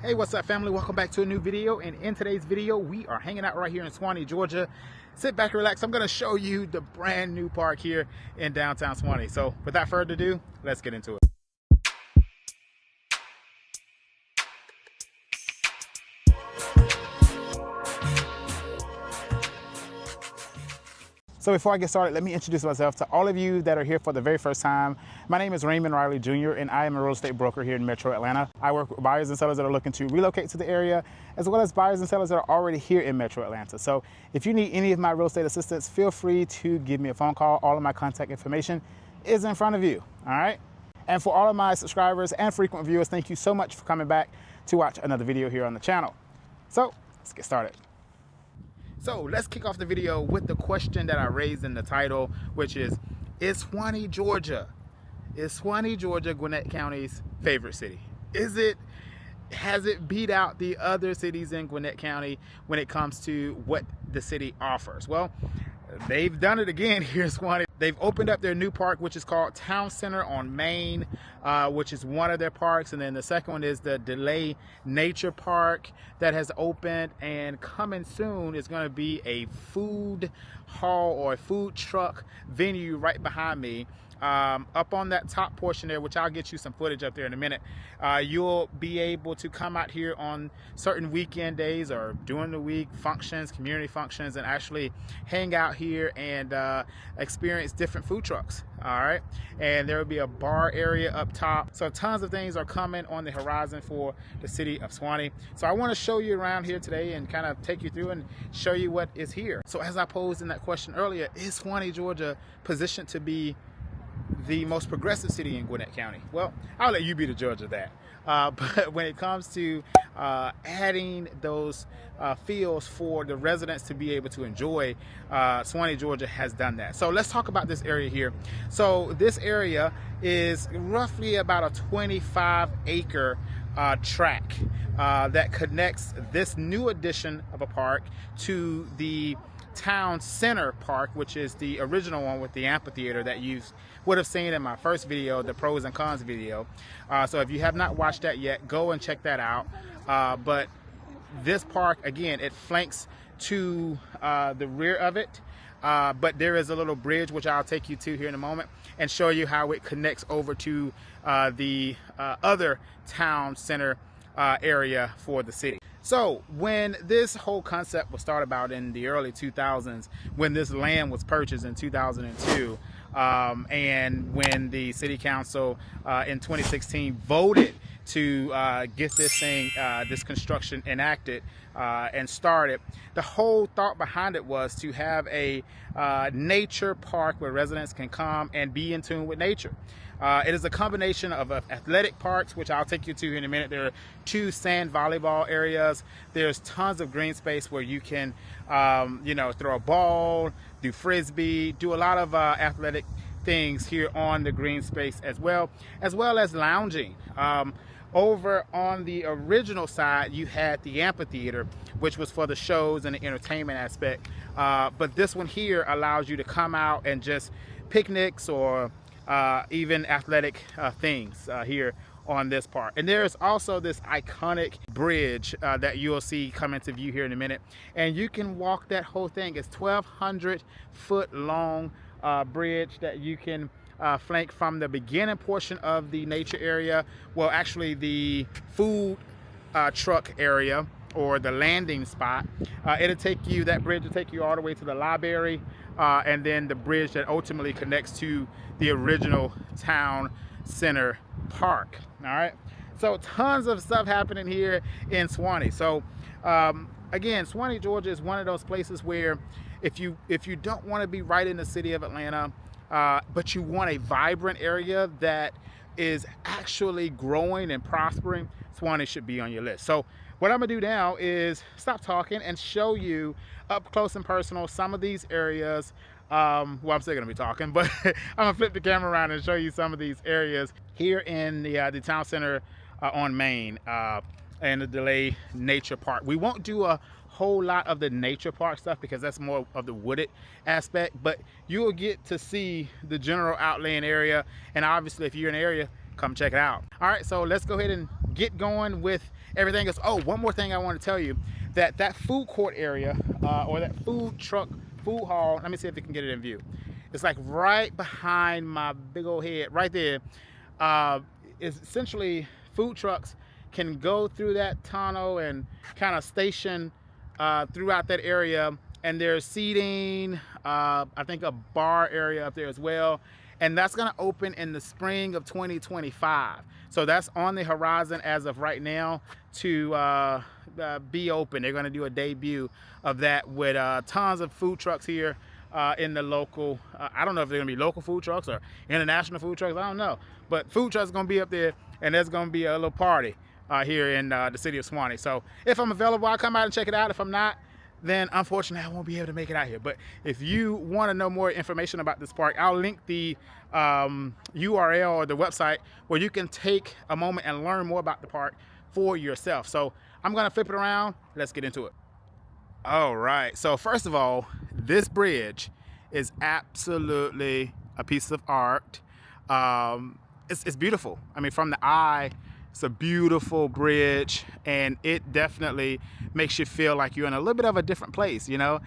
Hey, what's up, family? Welcome back to a new video. And in today's video, we are hanging out right here in Suwanee, Georgia. Sit back and relax. I'm going to show you the brand new park here in downtown Suwanee. So without further ado, let's get into it. So before I get started, let me introduce myself to all of you that are here for the very first time. My name is Raymond Riley Jr., and I am a real estate broker here in Metro Atlanta. I work with buyers and sellers that are looking to relocate to the area, as well as buyers and sellers that are already here in Metro Atlanta. So if you need any of my real estate assistance, feel free to give me a phone call. All of my contact information is in front of you, all right? And for all of my subscribers and frequent viewers, thank you so much for coming back to watch another video here on the channel. So let's get started. So let's kick off the video with the question that I raised in the title, which is Suwanee Georgia, Gwinnett County's favorite city? Has it beat out the other cities in Gwinnett County when it comes to what the city offers? Well, they've done it again here in Suwanee. They've opened up their new park, which is called Town Center on Main, which is one of their parks. And then the second one is the Delay Nature Park that has opened. And coming soon is going to be a food hall or a food truck venue right behind me. Up on that top portion there, which I'll get you some footage up there in a minute, you'll be able to come out here on certain weekend days or during the week functions, community functions, and actually hang out here and experience different food trucks. All right, and there will be a bar area up top. So tons of things are coming on the horizon for the city of Suwanee. So I want to show you around here today and kind of take you through and show you what is here. So as I posed in that question earlier, is Suwanee, Georgia positioned to be the most progressive city in Gwinnett County? Well, I'll let you be the judge of that. But when it comes to adding those fields for the residents to be able to enjoy, Suwanee, Georgia has done that. So let's talk about this area here. So this area is roughly about a 25-acre track that connects this new addition of a park to the Town Center Park, which is the original one with the amphitheater that you would have seen in my first video, the pros and cons video. So if you have not watched that yet, go and check that out. But this park, again, it flanks to the rear of it, but there is a little bridge which I'll take you to here in a moment and show you how it connects over to the other town center area for the city. So when this whole concept was started about in the early 2000s, when this land was purchased in 2002, and when the city council in 2016 voted to get this thing, this construction enacted and started, the whole thought behind it was to have a nature park where residents can come and be in tune with nature. It is a combination of athletic parks, which I'll take you to in a minute. There are 2 sand volleyball areas. There's tons of green space where you can, throw a ball, do frisbee, do a lot of athletic things here on the green space as well as lounging. Over on the original side, you had the amphitheater, which was for the shows and the entertainment aspect. But this one here allows you to come out and just picnics or even athletic things here on this part. And there's also this iconic bridge that you'll see come into view here in a minute. And you can walk that whole thing. It's 1,200-foot long bridge that you can flank from the beginning portion of the nature area. Well, actually the food truck area or the landing spot. That bridge will take you all the way to the library, and then the bridge that ultimately connects to the original town center park. All right, so tons of stuff happening here in Suwanee. So again, Suwanee, Georgia is one of those places where if you don't want to be right in the city of Atlanta, but you want a vibrant area that is actually growing and prospering, Suwanee should be on your list. So what I'm gonna do now is stop talking and show you up close and personal some of these areas. Well, I'm still gonna be talking, but I'm gonna flip the camera around and show you some of these areas here in the town center on Main and the Delay Nature Park. We won't do a whole lot of the nature park stuff because that's more of the wooded aspect, but you will get to see the general outlying area, and obviously if you're in the area, come check it out. All right, so let's go ahead and get going with everything else. Oh, one more thing I want to tell you, that food court area or that food truck, food hall, let me see if we can get it in view. It's like right behind my big old head, right there. Is essentially food trucks can go through that tunnel and kind of station throughout that area. And there's seating, I think a bar area up there as well. And that's gonna open in the spring of 2025. So that's on the horizon as of right now to be open. They're gonna do a debut of that with tons of food trucks here in the local, I don't know if they're gonna be local food trucks or international food trucks, I don't know. But food trucks are gonna be up there, and there's gonna be a little party here in the city of Suwanee. So if I'm available, I'll come out and check it out. If I'm not, then unfortunately I won't be able to make it out here. But if you want to know more information about this park, I'll link the URL or the website where you can take a moment and learn more about the park for yourself. So I'm gonna flip it around. Let's get into it. All right, so first of all, this bridge is absolutely a piece of art. It's beautiful. I mean, from the eye, it's a beautiful bridge, and it definitely makes you feel like you're in a little bit of a different place, you know?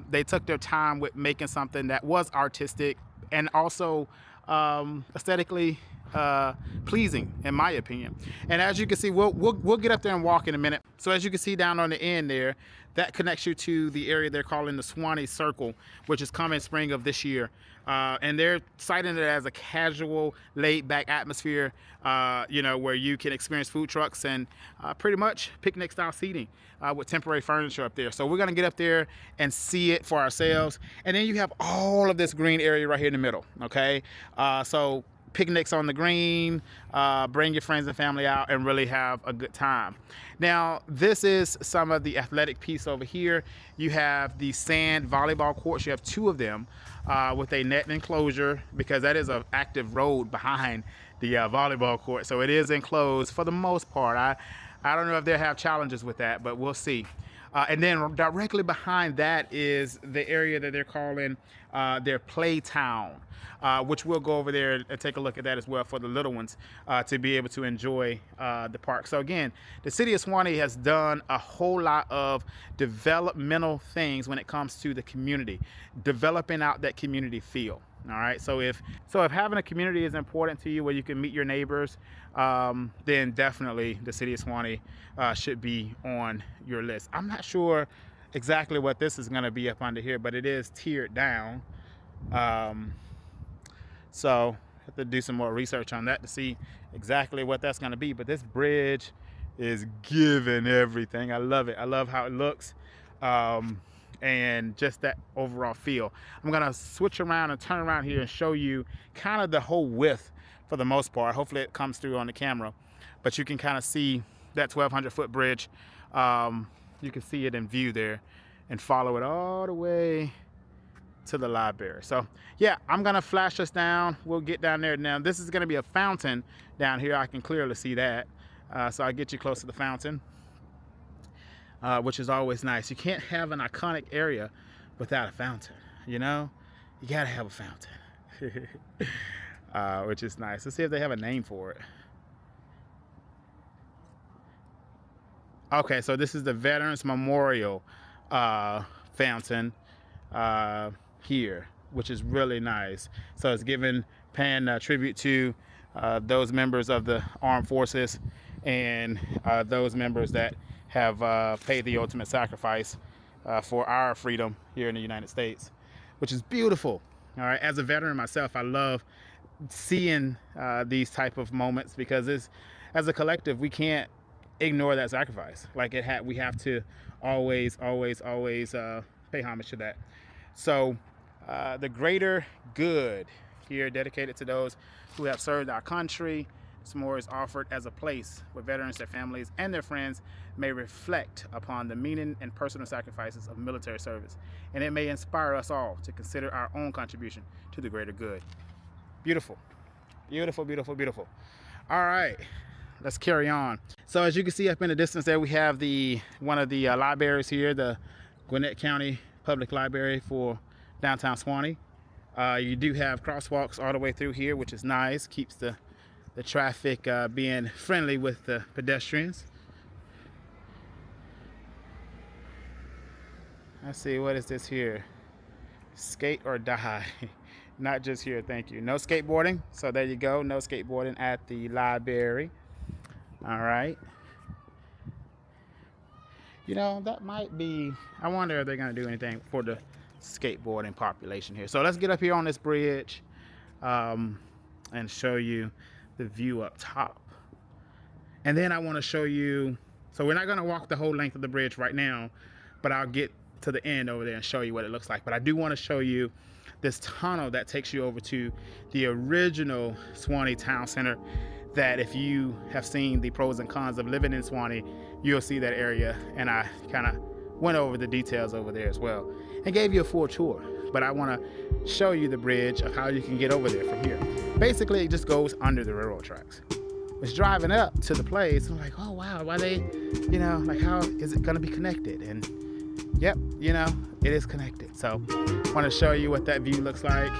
They took their time with making something that was artistic and also aesthetically pleasing, in my opinion. And as you can see, we'll get up there and walk in a minute. So as you can see down on the end there, that connects you to the area they're calling the Suwanee Circle, which is coming spring of this year. And they're citing it as a casual, laid-back atmosphere, you know, where you can experience food trucks and pretty much picnic-style seating with temporary furniture up there. So we're gonna get up there and see it for ourselves. And then you have all of this green area right here in the middle, okay? So picnics on the green, bring your friends and family out and really have a good time. Now, this is some of the athletic piece over here. You have the sand volleyball courts. You have two of them with a net enclosure, because that is an active road behind the volleyball court. So it is enclosed for the most part. I don't know if they'll have challenges with that, but we'll see. And then directly behind that is the area that they're calling their PlayTown, which we'll go over there and take a look at that as well for the little ones to be able to enjoy the park. So again, the city of Suwanee has done a whole lot of developmental things when it comes to the community, developing out that community feel. All right, so if having a community is important to you where you can meet your neighbors, then definitely the city of Suwanee should be on your list. I'm not sure exactly what this is going to be up under here, but it is tiered down. So I have to do some more research on that to see exactly what that's going to be. But this bridge is giving everything. I love it. I love how it looks. And just that overall feel. I'm gonna switch around and turn around here and show you kind of the whole width for the most part. Hopefully it comes through on the camera, but you can kind of see that 1,200-foot bridge. You can see it in view there and follow it all the way to the library. So yeah, I'm gonna flash us down. We'll get down there now. This is gonna be a fountain down here. I can clearly see that. So I'll get you close to the fountain. Which is always nice. You can't have an iconic area without a fountain, you know? You gotta have a fountain, which is nice. Let's see if they have a name for it. Okay, so this is the Veterans Memorial fountain here, which is really nice. So it's paying tribute to those members of the armed forces and those members that have paid the ultimate sacrifice for our freedom here in the United States, which is beautiful. All right, as a veteran myself, I love seeing these type of moments, because as a collective, we can't ignore that sacrifice. Like we have to always pay homage to that. So the greater good here, dedicated to those who have served our country. S'more is offered as a place where veterans, their families, and their friends may reflect upon the meaning and personal sacrifices of military service, and it may inspire us all to consider our own contribution to the greater good. Beautiful, beautiful, beautiful, beautiful. All right, let's carry on. So as you can see up in the distance there, we have one of the libraries here, the Gwinnett County Public Library for downtown Suwanee. You do have crosswalks all the way through here, which is nice, keeps the traffic being friendly with the pedestrians. Let's see, what is this here? Skate or die. Not just here, thank you. No skateboarding, so there you go. No skateboarding at the library. All right. You know, that might be, I wonder if they're gonna do anything for the skateboarding population here. So let's get up here on this bridge and show you the view up top. And then I wanna show you, so we're not gonna walk the whole length of the bridge right now, but I'll get to the end over there and show you what it looks like. But I do wanna show you this tunnel that takes you over to the original Suwanee Town Center, that if you have seen the pros and cons of living in Suwanee, you'll see that area. And I kind of went over the details over there as well and gave you a full tour. But I want to show you the bridge of how you can get over there from here. Basically, it just goes under the railroad tracks. Was driving up to the place, I'm like, oh wow, why they, you know, like how is it gonna be connected? And yep, you know, it is connected. So I want to show you what that view looks like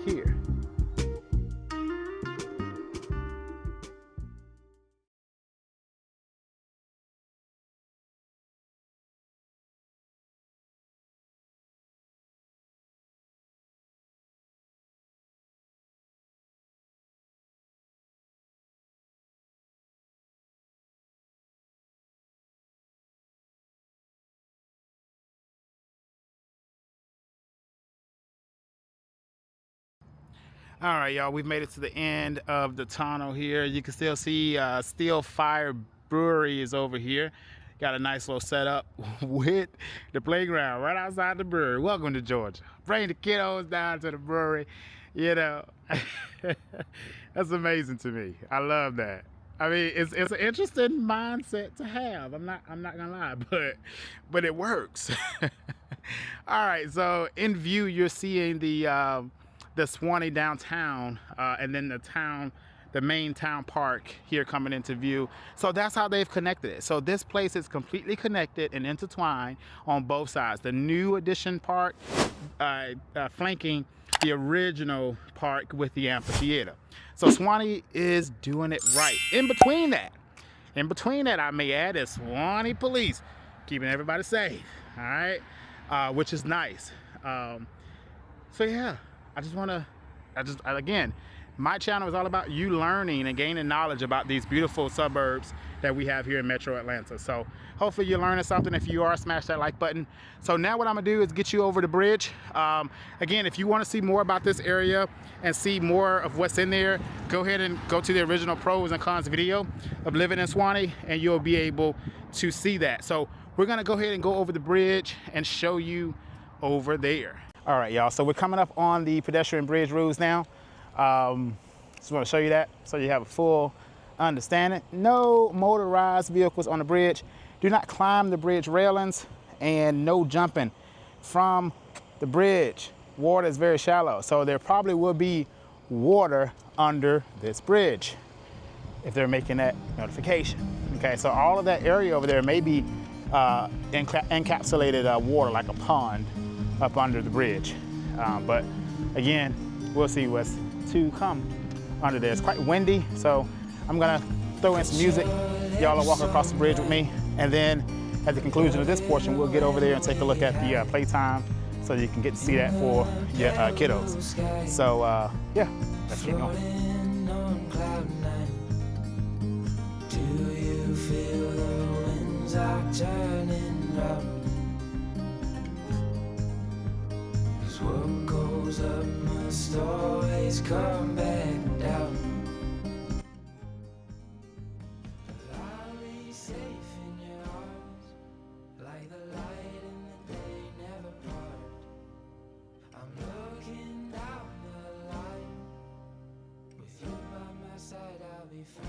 here. All right, y'all, we've made it to the end of the tunnel here. You can still see Steel Fire Brewery is over here. Got a nice little setup with the playground right outside the brewery. Welcome to Georgia. Bring the kiddos down to the brewery. You know, that's amazing to me. I love that. I mean, it's an interesting mindset to have. I'm not gonna lie, but it works. All right, so in view, you're seeing the Suwanee downtown, and then the main town park here coming into view. So that's how they've connected it. So this place is completely connected and intertwined on both sides. The new addition park flanking the original park with the amphitheater. So Suwanee is doing it right. In between that, I may add, is Suwanee police keeping everybody safe. All right, which is nice. So yeah. Again, my channel is all about you learning and gaining knowledge about these beautiful suburbs that we have here in Metro Atlanta. So hopefully you're learning something. If you are, smash that like button. So now what I'm gonna do is get you over the bridge. Again, if you wanna see more about this area and see more of what's in there, go ahead and go to the original pros and cons video of living in Suwanee, and you'll be able to see that. So we're gonna go ahead and go over the bridge and show you over there. All right, y'all, so we're coming up on the pedestrian bridge rules now. Just want to show you that so you have a full understanding. No motorized vehicles on the bridge. Do not climb the bridge railings, and no jumping from the bridge. Water is very shallow, so there probably will be water under this bridge if they're making that notification. Okay, so all of that area over there may be encapsulated water, like a pond up under the bridge. But again, we'll see what's to come under there. It's quite windy, so I'm gonna throw in some music. Y'all will walk across the bridge with me, and then at the conclusion of this portion, we'll get over there and take a look at the playtime, so you can get to see that for your kiddos. So yeah, let's keep going. Do you feel the winds are turning round? What goes up must always come back down. I'll be safe in your arms, like the light in the day never part. I'm looking down the line, with you by my side I'll be fine.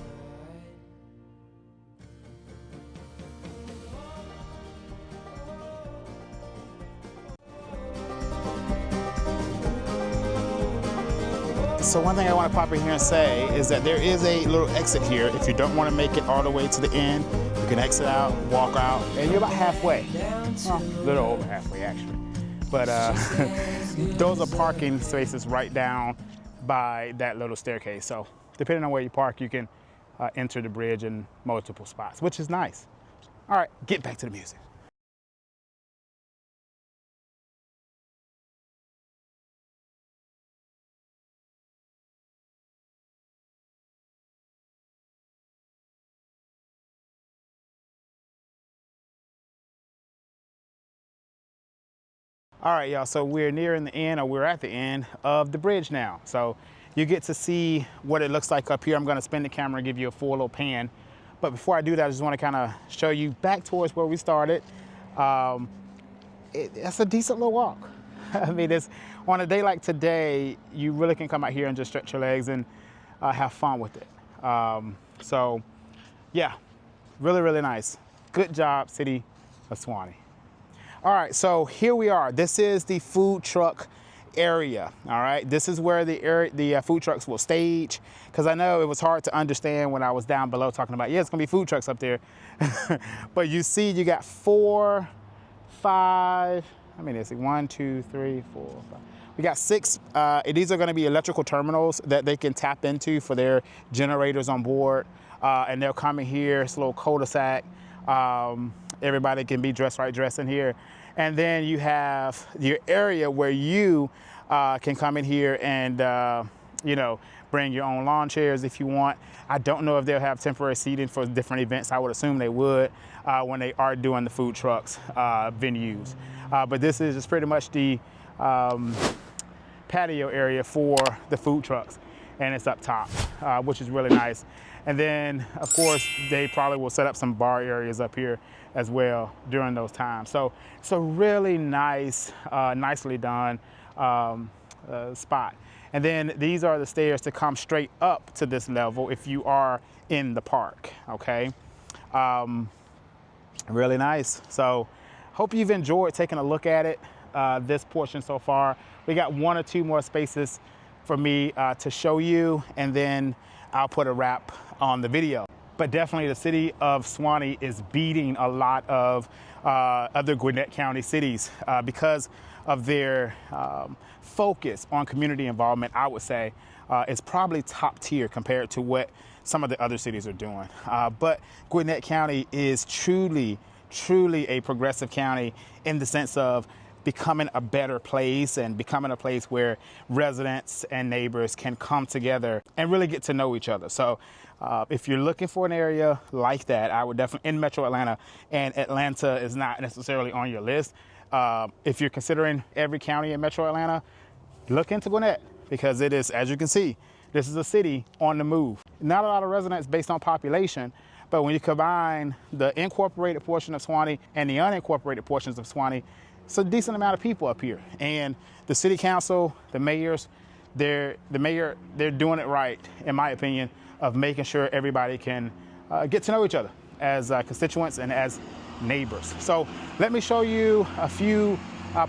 So one thing I want to pop in here and say is that there is a little exit here. If you don't want to make it all the way to the end, you can exit out, walk out, and you're about halfway. Well, a little over halfway actually. But those are parking spaces right down by that little staircase. So depending on where you park, you can enter the bridge in multiple spots, which is nice. All right, get back to the music. All right, y'all, so we're nearing the end, or we're at the end of the bridge now. So you get to see what it looks like up here. I'm gonna spin the camera and give you a full little pan. But before I do that, I just wanna kinda show you back towards where we started. It's a decent little walk. I mean, it's, on a day like today, you really can come out here and just stretch your legs and have fun with it. So yeah, really, really nice. Good job, City of Suwanee. All right, so here we are. This is the food truck area. All right, this is where the food trucks will stage, because I know it was hard to understand when I was down below talking about, yeah, it's gonna be food trucks up there. But you see, you got 4, 5, I mean, let's see, 1, 2, 3, 4, 5. We got 6. These are gonna be electrical terminals that they can tap into for their generators on board. And they'll come in here, it's a little cul-de-sac. Everybody can be dressed in here. And then you have your area where you can come in here and, you know, bring your own lawn chairs if you want. I don't know if they'll have temporary seating for different events. I would assume they would when they are doing the food trucks venues. But this is just pretty much the patio area for the food trucks, and it's up top, which is really nice. And then, of course, they probably will set up some bar areas up here as well during those times. So it's a really nice, nicely done spot. And then these are the stairs to come straight up to this level if you are in the park, okay? Really nice. So hope you've enjoyed taking a look at it, this portion so far. We got 1 or 2 more spaces for me to show you, and then I'll put a wrap on the video. But definitely the city of Suwanee is beating a lot of other Gwinnett County cities because of their focus on community involvement. I would say it's probably top tier compared to what some of the other cities are doing. But Gwinnett County is truly a progressive county in the sense of becoming a better place and becoming a place where residents and neighbors can come together and really get to know each other. So if you're looking for an area like that, I would definitely, in Metro Atlanta, and Atlanta is not necessarily on your list. If you're considering every county in Metro Atlanta, look into Gwinnett, because it is, as you can see, this is a city on the move. Not a lot of residents based on population, but when you combine the incorporated portion of Suwanee and the unincorporated portions of Suwanee, it's a decent amount of people up here. And the city council, the mayors, they're doing it right, in my opinion, of making sure everybody can get to know each other as constituents and as neighbors. So let me show you a few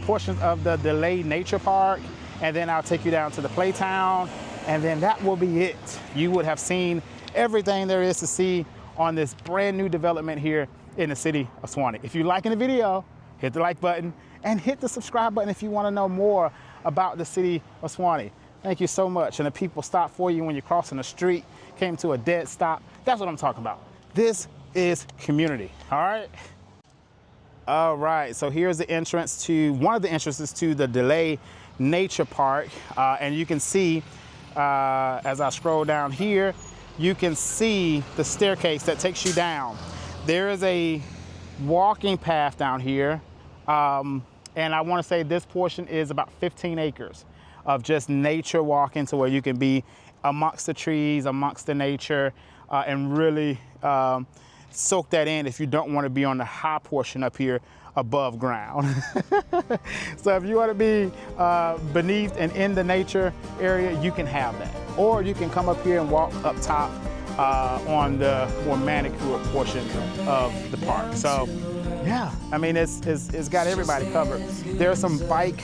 portions of the Delay Nature Park, and then I'll take you down to the PlayTown, and then that will be it. You would have seen everything there is to see on this brand new development here in the city of Suwanee. If you're liking the video, hit the like button and hit the subscribe button if you want to know more about the city of Suwanee. Thank you so much. And the people stop for you when you're crossing the street, came to a dead stop. That's what I'm talking about. This is community, all right? All right, so here's the entrance to, one of the entrances to the Delay Nature Park. And you can see, as I scroll down here, you can see the staircase that takes you down. There is a walking path down here. And I want to say this portion is about 15 acres of just nature walking, to where you can be amongst the trees, amongst the nature, and really soak that in if you don't want to be on the high portion up here above ground. So if you want to be beneath and in the nature area, you can have that. Or you can come up here and walk up top on the more manicured portion of the park. So yeah, I mean, it's got everybody covered. There are some bike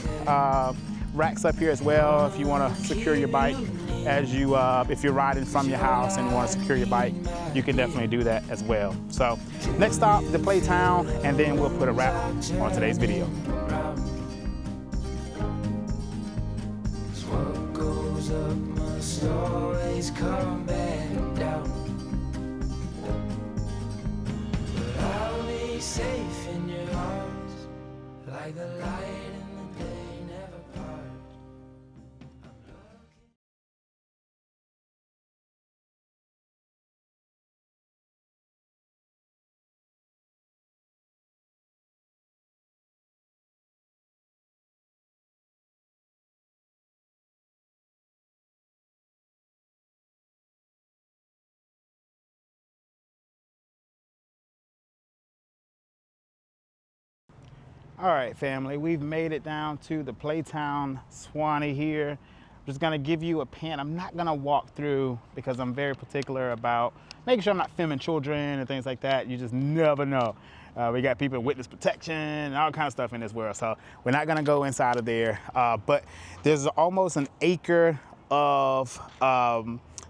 racks up here as well if you want to secure your bike as you, if you're riding from your house and you want to secure your bike, you can definitely do that as well. So next stop, the PlayTown, and then we'll put a wrap on today's video. What goes up must always come back down. But I'll be safe in your arms, like the light in the day never parts. All right, family, we've made it down to the PlayTown Suwanee here. I'm just gonna give you a pan. I'm not gonna walk through because I'm very particular about making sure I'm not filming children and things like that. You just never know. We got people in witness protection and all kinds of stuff in this world, so we're not gonna go inside of there. But there's almost an acre of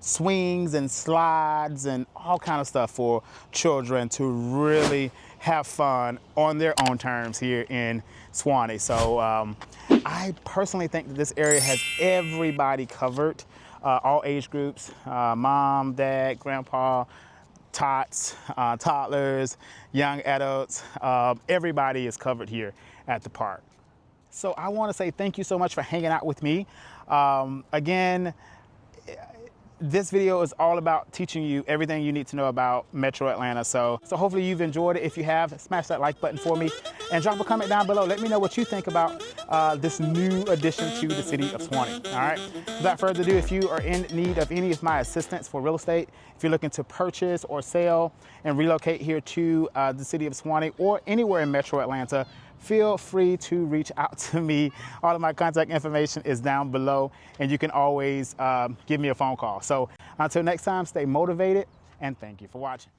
swings and slides and all kind of stuff for children to really have fun on their own terms here in Suwanee. So I personally think that this area has everybody covered, all age groups, mom, dad, grandpa, tots, toddlers, young adults, everybody is covered here at the park. So I want to say thank you so much for hanging out with me. Again, this video is all about teaching you everything you need to know about Metro Atlanta. So hopefully you've enjoyed it. If you have, smash that like button for me and drop a comment down below. Let me know what you think about this new addition to the city of Suwanee. All right. Without further ado, if you are in need of any of my assistance for real estate, if you're looking to purchase or sell and relocate here to the city of Suwanee or anywhere in Metro Atlanta, feel free to reach out to me. All of my contact information is down below, and you can always give me a phone call. So until next time, stay motivated, and thank you for watching.